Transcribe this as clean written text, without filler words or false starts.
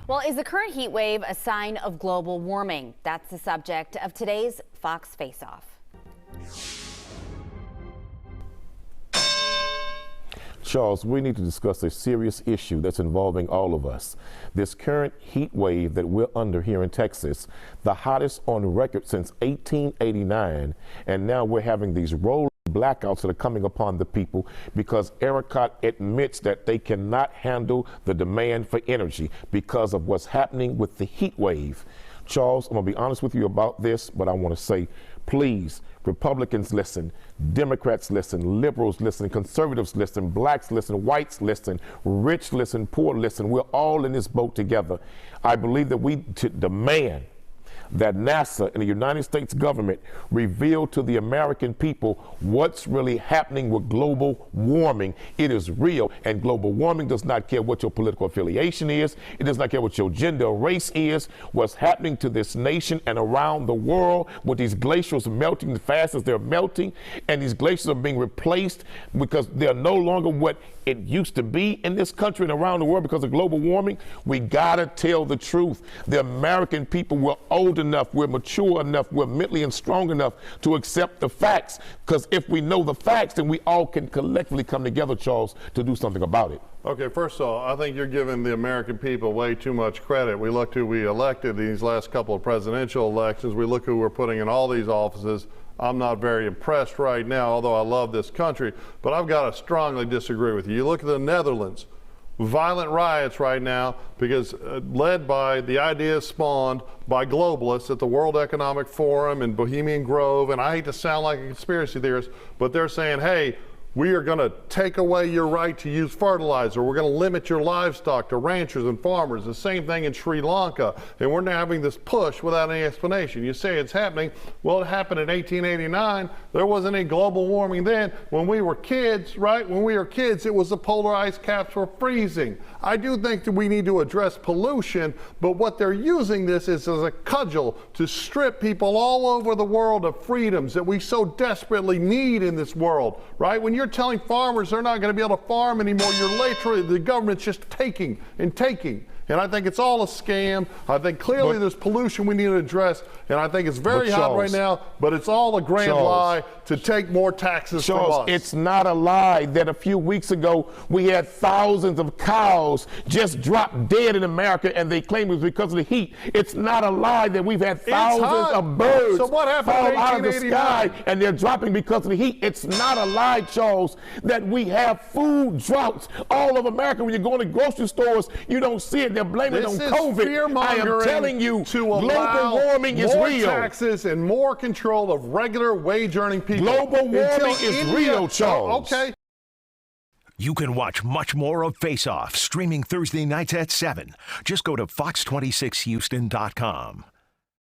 Well, is the current heat wave a sign of global warming? That's the subject of today's Fox Face-Off. Charles, we need to discuss a serious issue that's involving all of us. This current heat wave that we're under here in Texas, the hottest on record since 1889, and now we're having these rolling blackouts that are coming upon the people because ERCOT admits that they cannot handle the demand for energy because of what's happening with the heat wave. Charles, I'm going to be honest with you about this, but I want to say, please, Republicans listen, Democrats listen, liberals listen, conservatives listen, blacks listen, whites listen, rich listen, poor listen. We're all in this boat together. I believe that we demand that NASA and the United States government reveal to the American people what's really happening with global warming. It is real, and global warming does not care what your political affiliation is. It does not care what your gender or race is. What's happening to this nation and around the world with these glaciers melting as fast as they're melting, and these glaciers are being replaced because they're no longer what it used to be in this country and around the world because of global warming. We gotta tell the truth. The American people were old enough, we're mature enough, we're mentally and strong enough to accept the facts. Because if we know the facts, then we all can collectively come together, Charles, to do something about it. Okay, first of all, I think you're giving the American people way too much credit. We look who we elected these last couple of presidential elections. We look who we're putting in all these offices. I'm not very impressed right now, although I love this country, but I've got to strongly disagree with you. You look at the Netherlands, violent riots right now because led by the ideas spawned by globalists at the World Economic Forum in Bohemian Grove, and I hate to sound like a conspiracy theorist, but they're saying, hey, we are going to take away your right to use fertilizer. We're going to limit your livestock to ranchers and farmers. The same thing in Sri Lanka. And we're now having this push without any explanation. You say it's happening. Well, it happened in 1889. There wasn't any global warming then. When we were kids, right? When we were kids, it was the polar ice caps were freezing. I do think that we need to address pollution, but what they're using this is as a cudgel to strip people all over the world of freedoms that we so desperately need in this world, right? When you're telling farmers they're not going to be able to farm anymore, you're literally, the government's just taking and taking. And I think it's all a scam. I think clearly there's pollution we need to address, and I think it's very hot right now, but it's all a grand lie to take more taxes from us. It's not a lie that a few weeks ago we had thousands of cows just drop dead in America, and they claim it was because of the heat. It's not a lie that we've had thousands of birds fall out of the sky, and they're dropping because of the heat. It's not a lie, Charles, that we have food droughts all over America. When you go to grocery stores, you don't see it. They're blaming it on COVID. I am telling you, global warming is real. More taxes and more control of regular wage-earning people. Global warming is real, Charles. Okay. You can watch much more of Face Off streaming Thursday nights at 7. Just go to fox26houston.com.